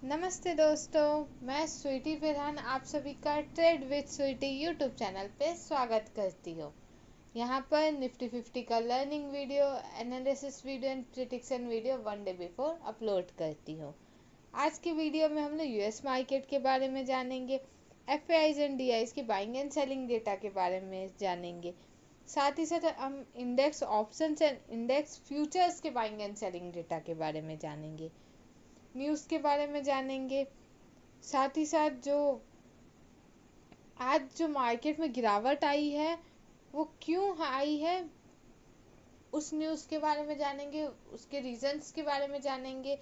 नमस्ते दोस्तों, मैं स्वीटी फिरहान आप सभी का trade with Sweety YouTube channel पे स्वागत करती हूँ। यहाँ पर निफ्टी 50 का learning video, analysis video and prediction video one day before upload करती हूँ। आज की वीडियो में हम लोग यूएस मार्केट के बारे में जानेंगे, एफआईज एंड डीआईज की बाइंग एंड सेलिंग डेटा के बारे में जानेंगे। साथ ही साथ हम index options and index futures के बाइंग एंड सेलिंग डेटा के बारे में जानेंगे, न्यूज़ के बारे में जानेंगे। साथ ही साथ आज जो मार्केट में गिरावट आई है वो क्यों आई है, उस न्यूज़ के बारे में जानेंगे, उसके रीजंस के बारे में जानेंगे।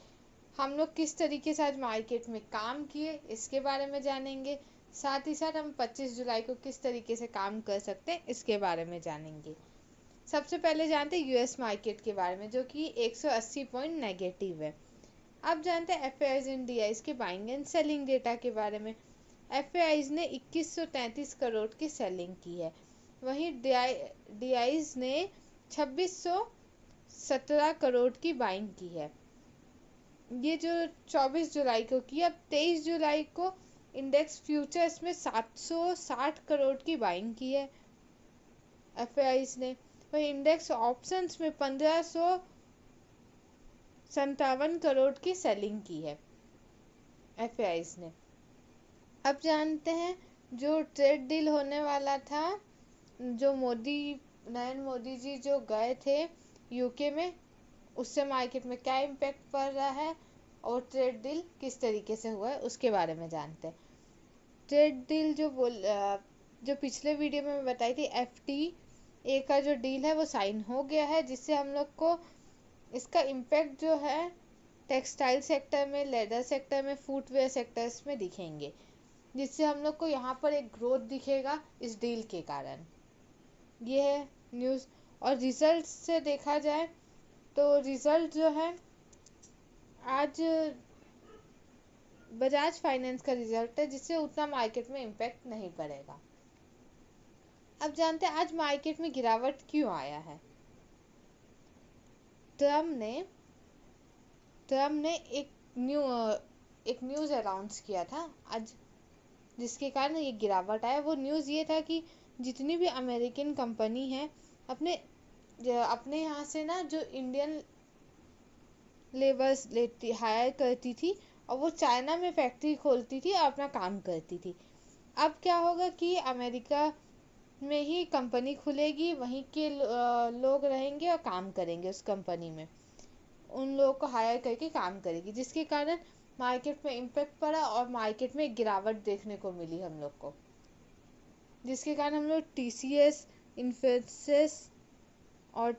हम लोग किस तरीके से आज मार्केट में काम किए इसके बारे में जानेंगे। साथ ही साथ हम 25 जुलाई को किस तरीके से काम कर सकते हैं इसके बारे में जानेंगे। सबसे पहले जानते हैं यूएस मार्केट के बारे में, जो कि 180 पॉइंट नेगेटिव है। अब जानते हैं एफआईज एंड डीआईज के बाइंग एंड सेलिंग डेटा के बारे में। एफआईज ने 2133 करोड़ की सेलिंग की है, वहीं डीआईज ने 2617 करोड़ की बाइंग की है। ये जो 24 जुलाई को की, अब 23 जुलाई को इंडेक्स फ्यूचर्स में 760 करोड़ की बाइंग की है एफआईज ने। वहीं इंडेक्स ऑप्शंस में 1557 करोड़ की सेलिंग की है एफआईज ने। अब जानते हैं जो ट्रेड डील होने वाला था, जो नरेंद्र मोदी जी जो गए थे यूके में, उससे मार्केट में क्या इम्पैक्ट पड़ रहा है और ट्रेड डील किस तरीके से हुआ है उसके बारे में जानते हैं। ट्रेड डील जो पिछले वीडियो में मैं बताई थी, एफटीए का जो डील है वो साइन हो गया है, जिससे हम लोग को इसका इम्पैक्ट जो है टेक्सटाइल सेक्टर में, लेदर सेक्टर में, फुटवेयर सेक्टर्स में दिखेंगे, जिससे हम लोग को यहाँ पर एक ग्रोथ दिखेगा इस डील के कारण। ये है न्यूज़। और रिजल्ट से देखा जाए तो रिजल्ट जो है आज बजाज फाइनेंस का रिजल्ट है, जिससे उतना मार्केट में इम्पैक्ट नहीं पड़ेगा। अब जानते हैं आज मार्केट में गिरावट क्यों आया है। ट्रम्प ने एक न्यूज़ अनाउंस किया था आज, जिसके कारण ये गिरावट आया। वो न्यूज़ ये था कि जितनी भी अमेरिकन कंपनी है अपने यहाँ से ना, जो इंडियन लेबर्स हायर करती थी और वो चाइना में फैक्ट्री खोलती थी और अपना काम करती थी। अब क्या होगा कि अमेरिका में ही कंपनी खुलेगी, वहीं के लोग रहेंगे और काम करेंगे उस कंपनी में, उन लोगों को हायर करके काम करेगी, जिसके कारण मार्केट में इम्पैक्ट पड़ा और मार्केट में गिरावट देखने को मिली हम लोग को, जिसके कारण हम लोग टीसीएस, इन्फोसिस और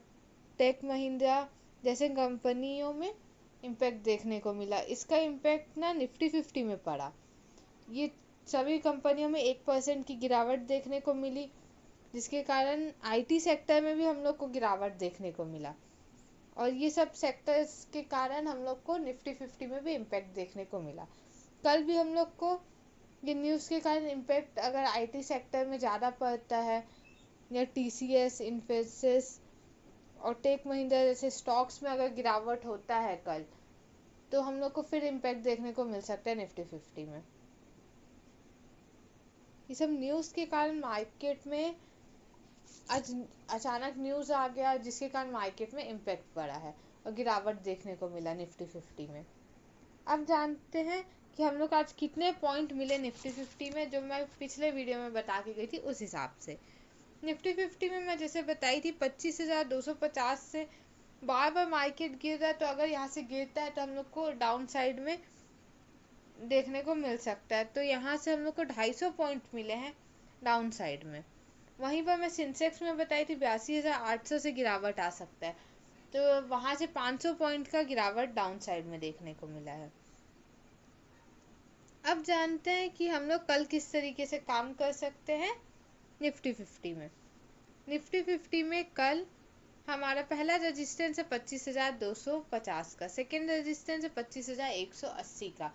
टेक महिंद्रा जैसे कंपनियों में इम्पैक्ट देखने को मिला। इसका इम्पैक्ट ना निफ्टी 50 में पड़ा। ये सभी कंपनियों में 1% की गिरावट देखने को मिली, जिसके कारण आईटी सेक्टर में भी हम लोग को गिरावट देखने को मिला। और ये सब सेक्टर्स के कारण हम लोग को निफ्टी 50 में भी इम्पैक्ट देखने को मिला। कल भी हम लोग को ये न्यूज़ के कारण इम्पैक्ट अगर आईटी सेक्टर में ज़्यादा पड़ता है, या टीसीएस, इन्फोसिस और टेक महिंद्रा जैसे स्टॉक्स में अगर गिरावट होता है कल, तो हम लोग को फिर इम्पैक्ट देखने को मिल सकता है निफ्टी 50 में। ये सब न्यूज़ के कारण मार्केट में आज अचानक न्यूज़ आ गया, जिसके कारण मार्केट में इम्पैक्ट पड़ा है और गिरावट देखने को मिला निफ्टी 50 में। अब जानते हैं कि हम लोग आज कितने पॉइंट मिले निफ्टी 50 में, जो मैं पिछले वीडियो में बता के गई थी उस हिसाब से। निफ्टी 50 में मैं जैसे बताई थी 25,250 से बार बार मार्केट गिर रहा है, तो अगर यहाँ से गिरता है तो हम लोग को डाउन साइड में देखने को मिल सकता है। तो यहाँ से हम लोग को 250 पॉइंट मिले हैं डाउन साइड में। वहीं पर मैं सेंसेक्स में बताई थी 82,800 से गिरावट आ सकता है, तो वहाँ से 500 पॉइंट का गिरावट डाउन साइड में देखने को मिला है। अब जानते हैं कि हम लोग कल किस तरीके से काम कर सकते हैं निफ्टी 50 में। निफ्टी 50 में कल हमारा पहला रेजिस्टेंस है 25,250 का, सेकेंड रेजिस्टेंस है 25,180 का।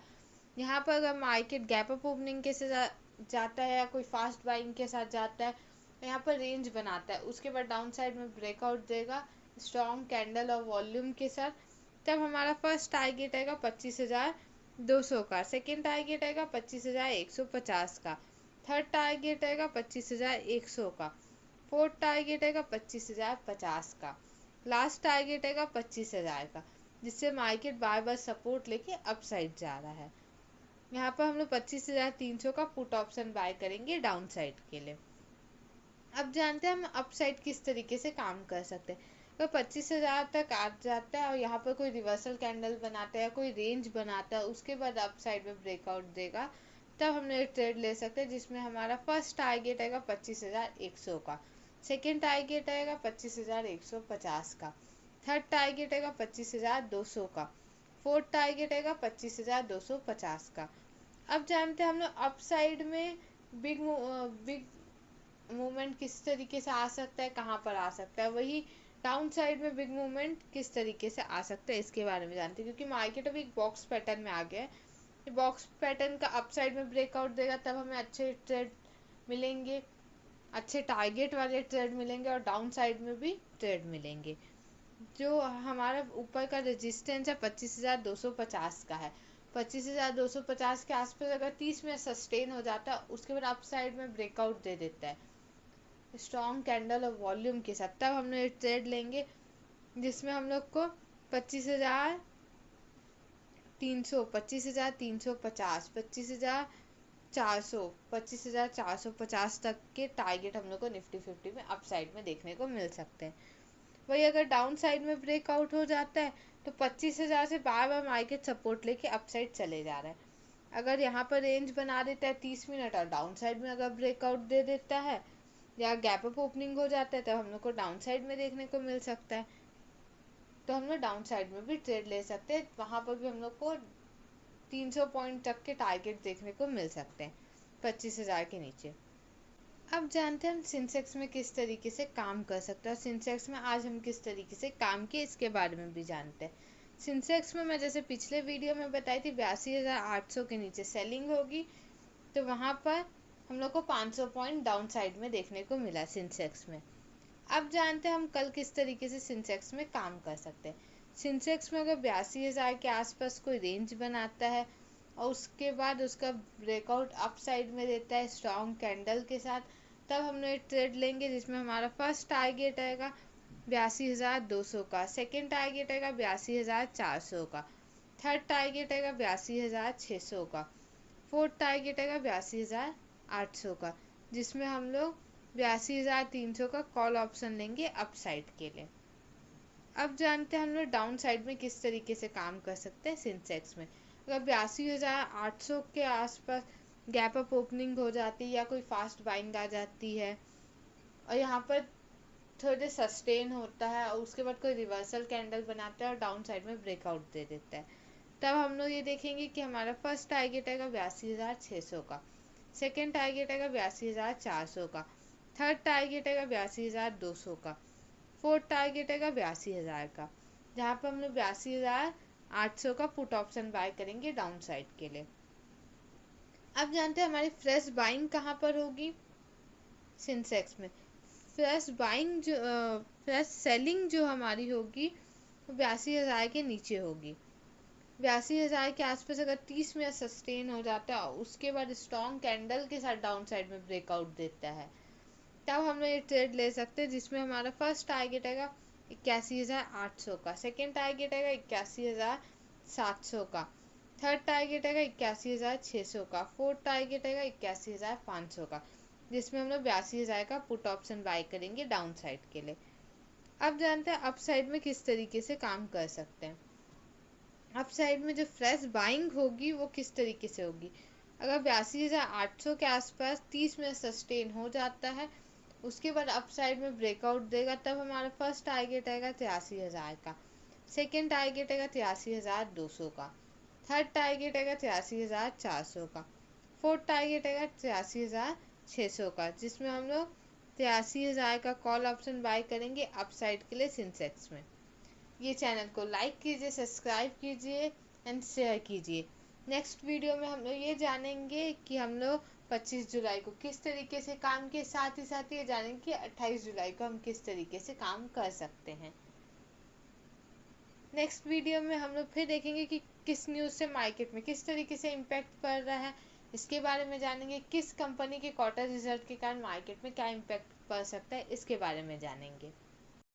यहाँ पर अगर मार्केट गैप अप ओपनिंग के साथ जाता है या कोई फास्ट बाइंग के साथ जाता है, यहाँ पर रेंज बनाता है, उसके बाद डाउन साइड में ब्रेकआउट देगा स्ट्रॉन्ग कैंडल और वॉल्यूम के साथ, तब हमारा फर्स्ट टारगेट आएगा 25,000 200 का। सेकेंड टारगेट आएगा 25,150 का। थर्ड टारगेट आएगा 25,100 का। फोर्थ टारगेट आएगा 25,050 का। लास्ट टारगेट आएगा 25,000 का, जिससे मार्केट बार बार सपोर्ट लेके अपसाइड जा रहा है। यहाँ पर हम लोग 25,300 का पुट ऑप्शन बाय करेंगे डाउन साइड के लिए। अब जानते हैं हम अपसाइड किस तरीके से काम कर सकते हैं। अगर 25,000 तक आ जाता है और यहाँ पर कोई रिवर्सल कैंडल बनाता है या कोई रेंज बनाता है, उसके बाद अपसाइड में ब्रेकआउट देगा, तब हम लोग ट्रेड ले सकते हैं, जिसमें हमारा फर्स्ट टारगेट आएगा 25,100 का। सेकेंड टारगेट आएगा 25,150 का। थर्ड टारगेट आएगा 25,200 का। फोर्थ टारगेट आएगा 25,250 का। अब जानते हैं हम लोग अपसाइड में बिग बिग मूवमेंट किस तरीके से आ सकता है, कहाँ पर आ सकता है, वही डाउन साइड में बिग मूवमेंट किस तरीके से आ सकता है, इसके बारे में जानते हैं। क्योंकि मार्केट अभी एक बॉक्स पैटर्न में आ गया है। बॉक्स पैटर्न का अप साइड में ब्रेकआउट देगा तब हमें अच्छे ट्रेड मिलेंगे, अच्छे टारगेट वाले ट्रेड मिलेंगे, और डाउन साइड में भी ट्रेड मिलेंगे। जो हमारा ऊपर का रेजिस्टेंस है 25,250 का है। 25,250 के आसपास अगर 30 में सस्टेन हो जाता है, उसके बाद अप साइड में ब्रेकआउट दे देता है स्ट्रॉन्ग कैंडल और वॉल्यूम के साथ, तब हम लोग ट्रेड लेंगे, जिसमें हम लोग को 25,300, 25,350, 25,400, 25,450 तक के टारगेट हम लोग को निफ्टी 50 में अपसाइड में देखने को मिल सकते हैं। वही अगर डाउन साइड में ब्रेकआउट हो जाता है तो 25,000 से बार बार मार्केट सपोर्ट लेके अपसाइड चले जा रहा है। अगर यहाँ पर रेंज बना देता है 30 मिनट और डाउन साइड में अगर ब्रेकआउट दे देता है या गैप अप ओपनिंग हो जाता है, तो हम लोग को डाउन साइड में देखने को मिल सकता है। तो हम लोग डाउन साइड में भी ट्रेड ले सकते हैं, वहां पर भी हम लोग को 300 पॉइंट तक के टारगेट देखने को मिल सकते हैं 25,000 के नीचे। अब जानते हैं हम सिंसेक्स में किस तरीके से काम कर सकते हैं, और सिंसेक्स में आज हम किस तरीके से काम किए इसके बारे में भी जानते हैं। सिंसेक्स में मैं जैसे पिछले वीडियो में बताई थी 82,800 के नीचे सेलिंग होगी, तो वहां पर हम लोग को 500 पॉइंट डाउन साइड में देखने को मिला सिंसेक्स में। अब जानते हैं हम कल किस तरीके से सिंसेक्स में काम कर सकते हैं। सिंसेक्स में अगर 82,000 के आसपास कोई रेंज बनाता है और उसके बाद उसका ब्रेकआउट अप साइड में देता है स्ट्रॉन्ग कैंडल के साथ, तब हम लोग ट्रेड लेंगे, जिसमें हमारा फर्स्ट टारगेट आएगा 82,200 का। सेकेंड टारगेट आएगा 82,400 का। थर्ड टारगेट आएगा 82,600 का। फोर्थ टारगेट आएगा 82,800 का, जिसमें हम लोग 82,300 का कॉल ऑप्शन लेंगे अप साइड के लिए। अब जानते हैं हम लोग डाउन साइड में किस तरीके से काम कर सकते हैं सिंसेक्स में। अगर 82,800 के आसपास गैप अप ओपनिंग हो जाती है या कोई फास्ट बाइंग आ जाती है और यहाँ पर थोड़े सस्टेन होता है और उसके बाद कोई रिवर्सल कैंडल बनाता है और डाउन साइड में ब्रेकआउट दे देता है, तब हम लोग ये देखेंगे कि हमारा फर्स्ट टारगेट आएगा 82,600 का। सेकेंड टारगेट आएगा 82,400 का। थर्ड टारगेट आएगा 82,200 का। फोर्थ टारगेट आएगा 82,000 का, जहाँ पर हम लोग 82,800 का पुट ऑप्शन बाय करेंगे डाउन साइड के लिए। अब जानते हैं हमारी फ्रेश बाइंग कहाँ पर होगी सिंसेक्स में। फ्रेश बाइंग जो फ्रेश सेलिंग जो हमारी होगी वो 82,000 के नीचे होगी। 82,000 के आसपास अगर 30 में सस्टेन हो जाता है उसके बाद स्ट्रॉन्ग कैंडल के साथ डाउन साइड में ब्रेकआउट देता है, तब हम लोग ये ट्रेड ले सकते हैं, जिसमें हमारा फर्स्ट टारगेट आएगा 81,800 का। सेकेंड टारगेट आएगा 81,700 का। थर्ड टारगेट आएगा 81,600 का। फोर्थ टारगेट आएगा 81,500 का, जिसमें हम लोग 82,000 का पुट ऑप्शन बाय करेंगे डाउन साइड के लिए। अब जानते हैं अप साइड में किस तरीके से काम कर सकते हैं। अप साइड में जो फ्रेश बाइंग होगी वो किस तरीके से होगी। अगर 82,800 के आसपास 30 में सस्टेन हो जाता है, उसके बाद अप साइड में ब्रेकआउट देगा, तब हमारा फर्स्ट टारगेट आएगा 83,000 का। सेकेंड टारगेट आएगा 83,200 का। थर्ड टारगेट आएगा 83,400 का। फोर्थ टारगेट आएगा 83,600 का, जिसमें हम लोग 83,000 का कॉल ऑप्शन बाय करेंगे अप साइड के लिए सिंसेक्स में। ये चैनल को लाइक कीजिए, सब्सक्राइब कीजिए एंड शेयर कीजिए। नेक्स्ट वीडियो में हम लोग ये जानेंगे कि हम लोग 25 जुलाई को किस तरीके से काम किए, साथ ही ये जानेंगे कि 28 जुलाई को हम किस तरीके से काम कर सकते हैं। नेक्स्ट वीडियो में हम लोग फिर देखेंगे कि किस न्यूज़ से मार्केट में किस तरीके से इम्पैक्ट पड़ रहा है, इसके बारे में जानेंगे। किस कंपनी के क्वार्टर रिजल्ट के कारण मार्केट में क्या इम्पैक्ट पड़ सकता है, इसके बारे में जानेंगे।